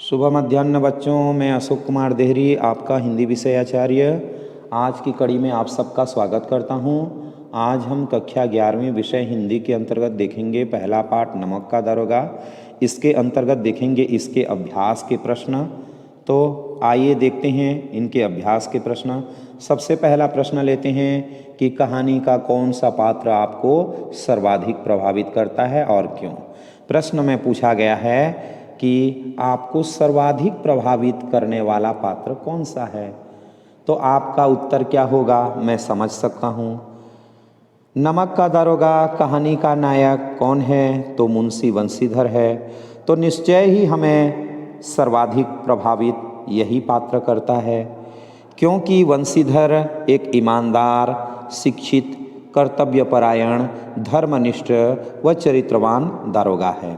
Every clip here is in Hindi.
शुभ मध्याह्न बच्चों, मैं अशोक कुमार देहरी, आपका हिंदी विषय आचार्य। आज की कड़ी में आप सबका स्वागत करता हूं। आज हम कक्षा 11वीं विषय हिंदी के अंतर्गत देखेंगे पहला पाठ नमक का दारोगा। इसके अंतर्गत देखेंगे इसके अभ्यास के प्रश्न। तो आइए देखते हैं इनके अभ्यास के प्रश्न। सबसे पहला प्रश्न लेते हैं कि कहानी का कौन सा पात्र आपको सर्वाधिक प्रभावित करता है और क्यों। प्रश्न में पूछा गया है कि आपको सर्वाधिक प्रभावित करने वाला पात्र कौन सा है। तो आपका उत्तर क्या होगा, मैं समझ सकता हूँ। नमक का दारोगा कहानी का नायक कौन है, तो मुंशी बंशीधर है। तो निश्चय ही हमें सर्वाधिक प्रभावित यही पात्र करता है, क्योंकि बंशीधर एक ईमानदार, शिक्षित, कर्तव्यपरायण, धर्मनिष्ठ व चरित्रवान दारोगा है।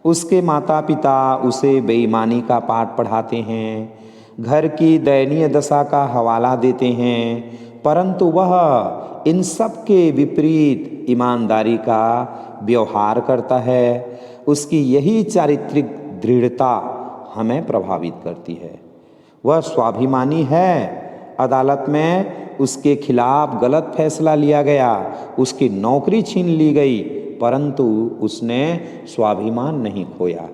उसके माता पिता उसे बेईमानी का पाठ पढ़ाते हैं, घर की दयनीय दशा का हवाला देते हैं, परंतु वह इन सब के विपरीत ईमानदारी का व्यवहार करता है। उसकी यही चारित्रिक दृढ़ता हमें प्रभावित करती है। वह स्वाभिमानी है। अदालत में उसके खिलाफ गलत फैसला लिया गया, उसकी नौकरी छीन ली गई, परंतु उसने स्वाभिमान नहीं खोया।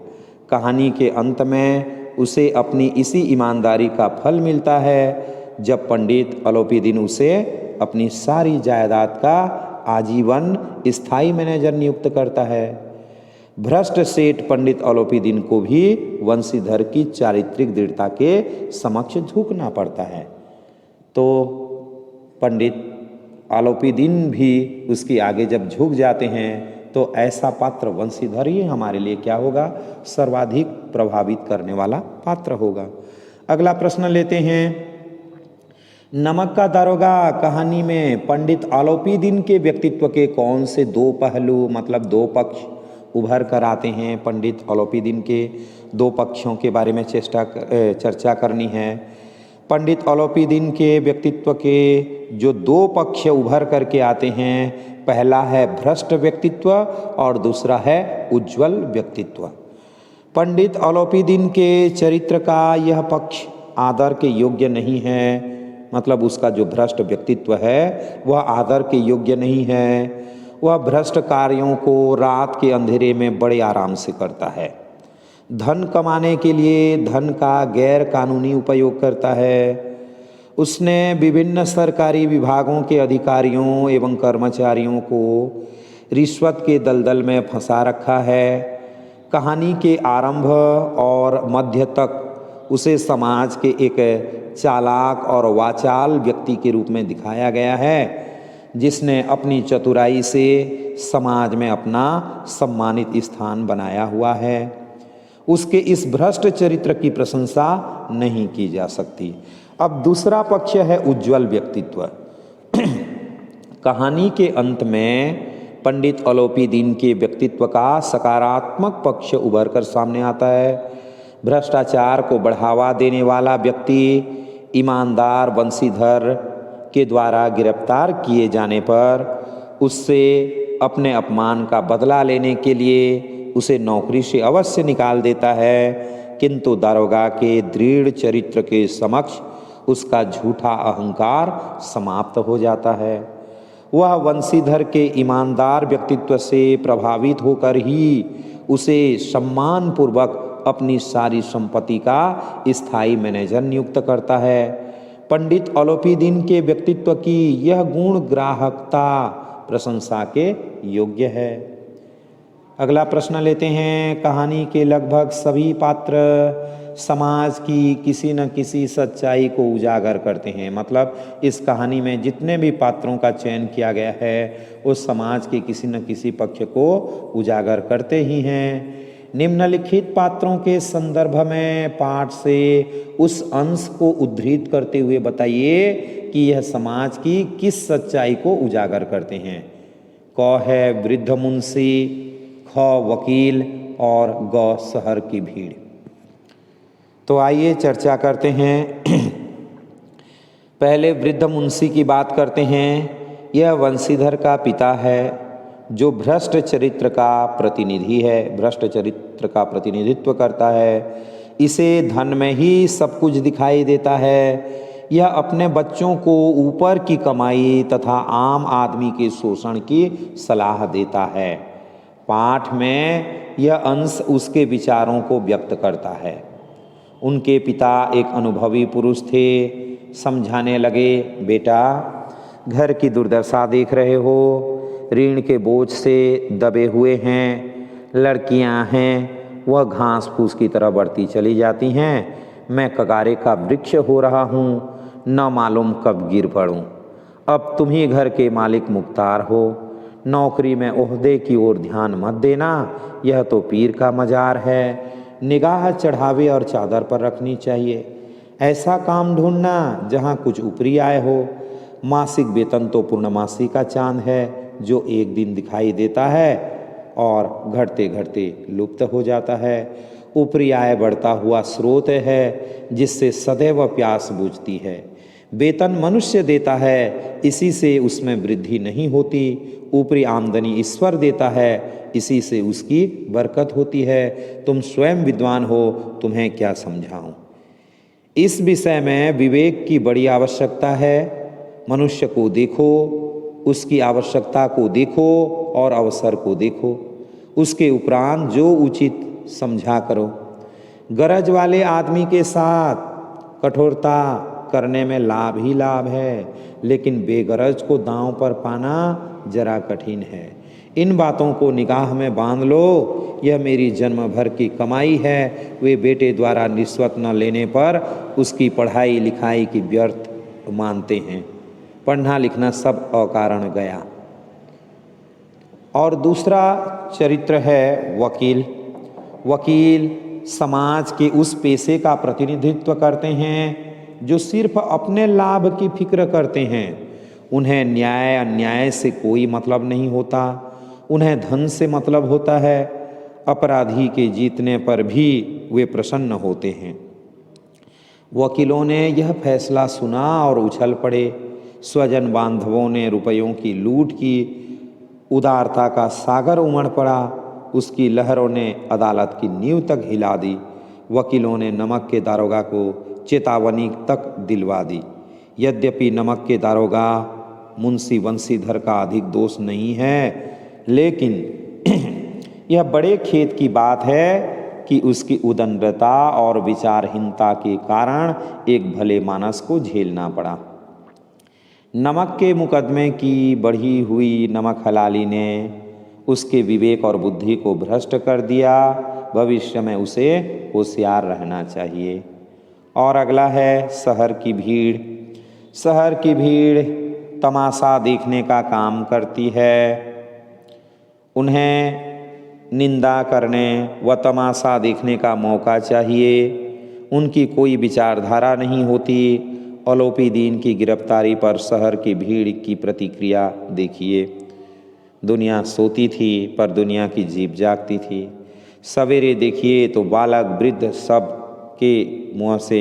कहानी के अंत में उसे अपनी इसी ईमानदारी का फल मिलता है, जब पंडित अलोपीदीन उसे अपनी सारी जायदाद का आजीवन स्थायी मैनेजर नियुक्त करता है। भ्रष्ट सेठ पंडित अलोपीदीन को भी बंशीधर की चारित्रिक दृढ़ता के समक्ष झुकना पड़ता है। तो पंडित अलोपीदीन भी उसके आगे जब झुक जाते हैं, तो ऐसा पात्र बंशीधर ही हमारे लिए क्या होगा, सर्वाधिक प्रभावित करने वाला पात्र होगा। अगला प्रश्न लेते हैं। नमक का दारोगा कहानी में पंडित अलोपीदीन के व्यक्तित्व के कौन से दो पहलू, मतलब दो पक्ष उभर कर आते हैं। पंडित अलोपीदीन के दो पक्षों के बारे में चर्चा करनी है। पंडित अलोपीदीन के व्यक्तित्व के जो दो पक्ष उभर करके आते हैं, पहला है भ्रष्ट व्यक्तित्व और दूसरा है उज्ज्वल व्यक्तित्व। पंडित अलोपीदीन के चरित्र का यह पक्ष आदर के योग्य नहीं है, मतलब उसका जो भ्रष्ट व्यक्तित्व है वह आदर के योग्य नहीं है। वह भ्रष्ट कार्यों को रात के अंधेरे में बड़े आराम से करता है। धन कमाने के लिए धन का गैर कानूनी उपयोग करता है। उसने विभिन्न सरकारी विभागों के अधिकारियों एवं कर्मचारियों को रिश्वत के दलदल में फंसा रखा है। कहानी के आरंभ और मध्य तक उसे समाज के एक चालाक और वाचाल व्यक्ति के रूप में दिखाया गया है, जिसने अपनी चतुराई से समाज में अपना सम्मानित स्थान बनाया हुआ है। उसके इस भ्रष्ट चरित्र की प्रशंसा नहीं की जा सकती। अब दूसरा पक्ष है उज्ज्वल व्यक्तित्व। कहानी के अंत में पंडित अलोपीदीन के व्यक्तित्व का सकारात्मक पक्ष उभर कर सामने आता है। भ्रष्टाचार को बढ़ावा देने वाला व्यक्ति ईमानदार बंशीधर के द्वारा गिरफ्तार किए जाने पर उससे अपने अपमान का बदला लेने के लिए उसे नौकरी से अवश्य निकाल देता है, किंतु दारोगा के दृढ़ चरित्र के समक्ष उसका झूठा अहंकार समाप्त हो जाता है। वह बंशीधर के ईमानदार व्यक्तित्व से प्रभावित होकर ही उसे सम्मानपूर्वक अपनी सारी संपत्ति का स्थायी मैनेजर नियुक्त करता है। पंडित अलोपीदीन के व्यक्तित्व की यह गुण ग्राहकता प्रशंसा के योग्य है। अगला प्रश्न लेते हैं। कहानी के लगभग सभी पात्र समाज की किसी न किसी सच्चाई को उजागर करते हैं, मतलब इस कहानी में जितने भी पात्रों का चयन किया गया है वो समाज के किसी न किसी पक्ष को उजागर करते ही हैं। निम्नलिखित पात्रों के संदर्भ में पाठ से उस अंश को उद्धृत करते हुए बताइए कि यह समाज की किस सच्चाई को उजागर करते हैं। क है वृद्ध मुंशी, ख वकील और ग शहर की भीड़। तो आइए चर्चा करते हैं। पहले वृद्ध मुंशी की बात करते हैं। यह बंशीधर का पिता है, जो भ्रष्ट चरित्र का प्रतिनिधि है, भ्रष्ट चरित्र का प्रतिनिधित्व करता है। इसे धन में ही सब कुछ दिखाई देता है। यह अपने बच्चों को ऊपर की कमाई तथा आम आदमी के शोषण की सलाह देता है। पाठ में यह अंश उसके विचारों को व्यक्त करता है। उनके पिता एक अनुभवी पुरुष थे। समझाने लगे, बेटा, घर की दुर्दशा देख रहे हो, ऋण के बोझ से दबे हुए हैं, लड़कियां हैं वह घास फूस की तरह बढ़ती चली जाती हैं, मैं कगारे का वृक्ष हो रहा हूँ, न मालूम कब गिर पड़ूँ। अब तुम ही घर के मालिक मुख्तार हो, नौकरी में ओहदे की ओर ध्यान मत देना, यह तो पीर का मजार है। निगाह चढ़ावे और चादर पर रखनी चाहिए। ऐसा काम ढूंढना जहाँ कुछ ऊपरी आय हो। मासिक वेतन तो पूर्णमासी का चांद है जो एक दिन दिखाई देता है और घटते घटते लुप्त हो जाता है। ऊपरी आय बढ़ता हुआ स्रोत है जिससे सदैव प्यास बुझती है। वेतन मनुष्य देता है, इसी से उसमें वृद्धि नहीं होती। ऊपरी आमदनी ईश्वर देता है, इसी से उसकी बरकत होती है। तुम स्वयं विद्वान हो, तुम्हें क्या समझाऊं। इस विषय में विवेक की बड़ी आवश्यकता है। मनुष्य को देखो, उसकी आवश्यकता को देखो और अवसर को देखो, उसके उपरांत जो उचित समझा करो। गरज वाले आदमी के साथ कठोरता करने में लाभ ही लाभ है, लेकिन बेगरज को दांव पर पाना जरा कठिन है। इन बातों को निगाह में बांध लो। यह मेरी जन्म भर की कमाई है। वे बेटे द्वारा रिश्वत न लेने पर उसकी पढ़ाई लिखाई की व्यर्थ मानते हैं। पढ़ना लिखना सब अकारण गया। और दूसरा चरित्र है वकील। वकील समाज के उस पेशे का प्रतिनिधित्व करते हैं जो सिर्फ अपने लाभ की फिक्र करते हैं। उन्हें न्याय अन्याय से कोई मतलब नहीं होता, उन्हें धन से मतलब होता है। अपराधी के जीतने पर भी वे प्रसन्न होते हैं। वकीलों ने यह फैसला सुना और उछल पड़े। स्वजन बांधवों ने रुपयों की लूट की। उदारता का सागर उमड़ पड़ा। उसकी लहरों ने अदालत की नींव तक हिला दी। वकीलों ने नमक के दारोगा को चेतावनी तक दिलवा दी। यद्यपि नमक के दारोगा मुंशी बंशीधर का अधिक दोष नहीं है, लेकिन यह बड़े खेद की बात है कि उसकी उदंडता और विचारहीनता के कारण एक भले मानस को झेलना पड़ा। नमक के मुकदमे की बढ़ी हुई नमक हलाली ने उसके विवेक और बुद्धि को भ्रष्ट कर दिया। भविष्य में उसे होशियार रहना चाहिए। और अगला है शहर की भीड़। शहर की भीड़ तमाशा देखने का काम करती है। उन्हें निंदा करने व तमाशा देखने का मौका चाहिए। उनकी कोई विचारधारा नहीं होती। ओलोपी दीन की गिरफ्तारी पर शहर की भीड़ की प्रतिक्रिया देखिए। दुनिया सोती थी पर दुनिया की जीभ जागती थी। सवेरे देखिए तो बालक वृद्ध सब के मुँह से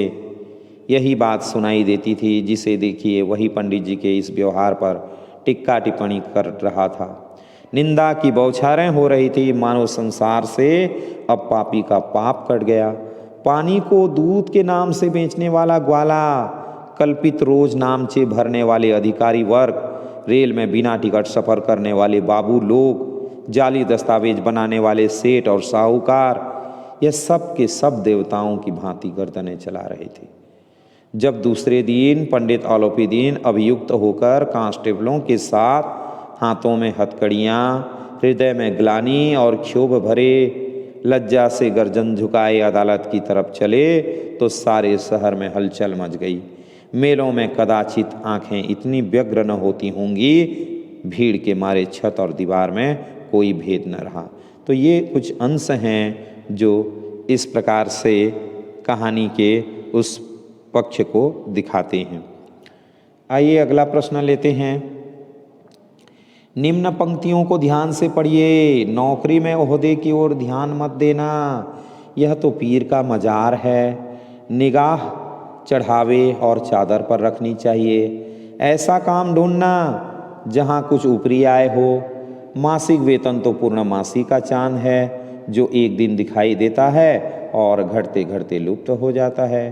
यही बात सुनाई देती थी। जिसे देखिए वही पंडित जी के इस व्यवहार पर टिक्का टिप्पणी कर रहा था। निंदा की बौछारें हो रही थी। मानो संसार से अब पापी का पाप कट गया। पानी को दूध के नाम से बेचने वाला ग्वाला, कल्पित रोज नामचे भरने वाले अधिकारी वर्ग, रेल में बिना टिकट सफ़र करने वाले बाबू लोग, जाली दस्तावेज बनाने वाले सेठ और साहूकार, यह सब के सब देवताओं की भांति गर्दनें चला रहे थे। जब दूसरे दिन पंडित ओलोपी दीन अभियुक्त होकर कांस्टेबलों के साथ हाथों में हथकड़ियाँ, हृदय में ग्लानि और क्षोभ भरे लज्जा से गर्दन झुकाए अदालत की तरफ चले तो सारे शहर में हलचल मच गई। मेलों में कदाचित आंखें इतनी व्यग्र न होती होंगी। भीड़ के मारे छत और दीवार में कोई भेद न रहा। तो ये कुछ अंश हैं जो इस प्रकार से कहानी के उस पक्ष को दिखाते हैं। आइए अगला प्रश्न लेते हैं। निम्न पंक्तियों को ध्यान से पढ़िए। नौकरी में ओहदे की ओर ध्यान मत देना, यह तो पीर का मजार है। निगाह चढ़ावे और चादर पर रखनी चाहिए। ऐसा काम ढूंढना जहाँ कुछ ऊपरी आय हो। मासिक वेतन तो पूर्णमासी का चांद है जो एक दिन दिखाई देता है और घटते घटते लुप्त हो जाता है।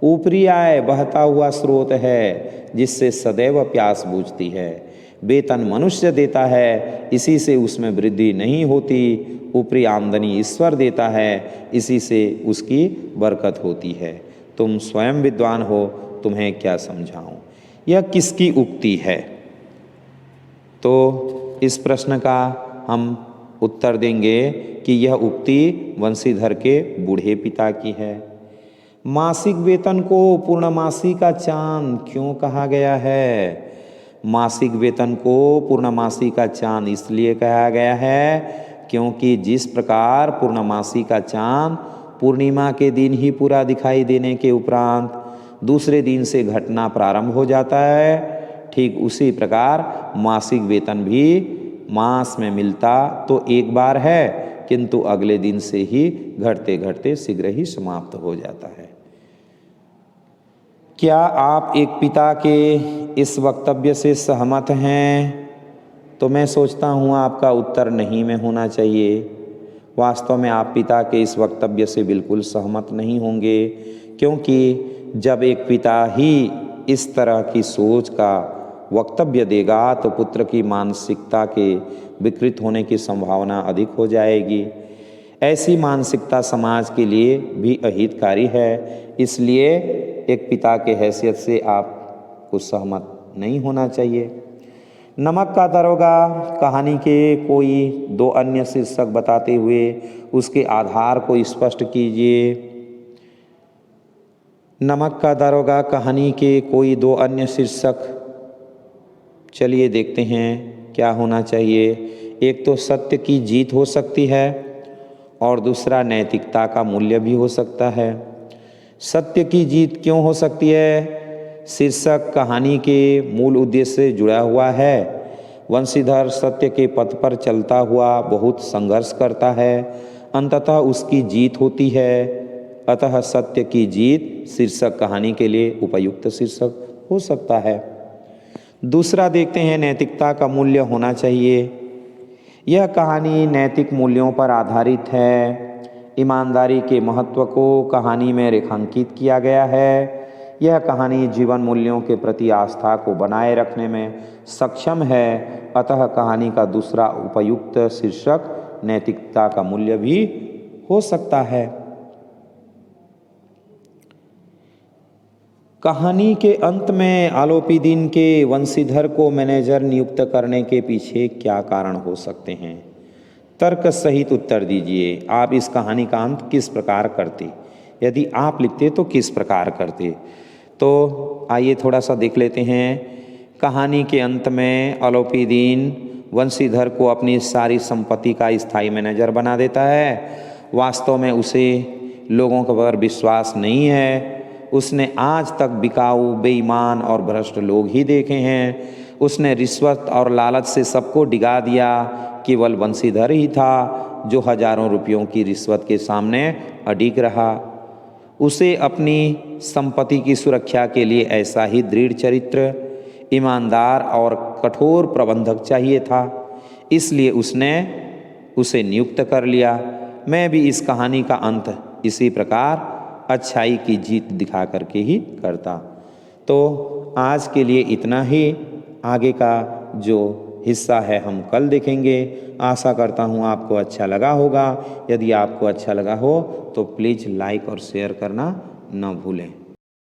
ऊपरी आय बहता हुआ स्रोत है जिससे सदैव प्यास बुझती है। वेतन मनुष्य देता है, इसी से उसमें वृद्धि नहीं होती। ऊपरी आमदनी ईश्वर देता है, इसी से उसकी बरकत होती है। तुम स्वयं विद्वान हो, तुम्हें क्या समझाऊं। यह किसकी उक्ति है? तो इस प्रश्न का हम उत्तर देंगे कि यह उक्ति वंशीधर के बूढ़े पिता की है। मासिक वेतन को पूर्णमासी का चांद क्यों कहा गया है? मासिक वेतन को पूर्णमासी का चांद इसलिए कहा गया है क्योंकि जिस प्रकार पूर्णमासी का चांद पूर्णिमा के दिन ही पूरा दिखाई देने के उपरांत दूसरे दिन से घटना प्रारंभ हो जाता है, ठीक उसी प्रकार मासिक वेतन भी मास में मिलता तो एक बार है, किंतु अगले दिन से ही घटते घटते शीघ्र ही समाप्त हो जाता है। क्या आप एक पिता के इस वक्तव्य से सहमत हैं? तो मैं सोचता हूँ आपका उत्तर नहीं में होना चाहिए। वास्तव में आप पिता के इस वक्तव्य से बिल्कुल सहमत नहीं होंगे, क्योंकि जब एक पिता ही इस तरह की सोच का वक्तव्य देगा तो पुत्र की मानसिकता के विकृत होने की संभावना अधिक हो जाएगी। ऐसी मानसिकता समाज के लिए भी अहितकारी है, इसलिए एक पिता के हैसियत से आपको सहमत नहीं होना चाहिए। नमक का दरोगा कहानी के कोई दो अन्य शीर्षक बताते हुए उसके आधार को स्पष्ट कीजिए। नमक का दरोगा कहानी के कोई दो अन्य शीर्षक, चलिए देखते हैं क्या होना चाहिए। एक तो सत्य की जीत हो सकती है और दूसरा नैतिकता का मूल्य भी हो सकता है। सत्य की जीत क्यों हो सकती है? शीर्षक कहानी के मूल उद्देश्य से जुड़ा हुआ है। वंशीधर सत्य के पथ पर चलता हुआ बहुत संघर्ष करता है, अंततः उसकी जीत होती है। अतः सत्य की जीत शीर्षक कहानी के लिए उपयुक्त शीर्षक हो सकता है। दूसरा देखते हैं, नैतिकता का मूल्य होना चाहिए। यह कहानी नैतिक मूल्यों पर आधारित है। ईमानदारी के महत्व को कहानी में रेखांकित किया गया है। यह कहानी जीवन मूल्यों के प्रति आस्था को बनाए रखने में सक्षम है। अतः कहानी का दूसरा उपयुक्त शीर्षक नैतिकता का मूल्य भी हो सकता है। कहानी के अंत में आलोपीदीन के वंशीधर को मैनेजर नियुक्त करने के पीछे क्या कारण हो सकते हैं? तर्क सहित उत्तर दीजिए। आप इस कहानी का अंत किस प्रकार करते? यदि आप लिखते तो किस प्रकार करते? तो आइए थोड़ा सा देख लेते हैं। कहानी के अंत में आलोपीदीन वंशीधर को अपनी सारी संपत्ति का स्थायी मैनेजर बना देता है। वास्तव में उसे लोगों पर विश्वास नहीं है। उसने आज तक बिकाऊ, बेईमान और भ्रष्ट लोग ही देखे हैं। उसने रिश्वत और लालच से सबको डिगा दिया। केवल वंशीधर ही था जो हजारों रुपयों की रिश्वत के सामने अडिग रहा। उसे अपनी संपत्ति की सुरक्षा के लिए ऐसा ही दृढ़ चरित्र, ईमानदार और कठोर प्रबंधक चाहिए था। इसलिए उसने उसे नियुक्त कर लिया। मैं भी इस कहानी का अंत इसी प्रकार अच्छाई की जीत दिखा करके ही करता। तो आज के लिए इतना ही। आगे का जो हिस्सा है हम कल देखेंगे। आशा करता हूँ आपको अच्छा लगा होगा। यदि आपको अच्छा लगा हो तो प्लीज़ लाइक और शेयर करना न भूलें।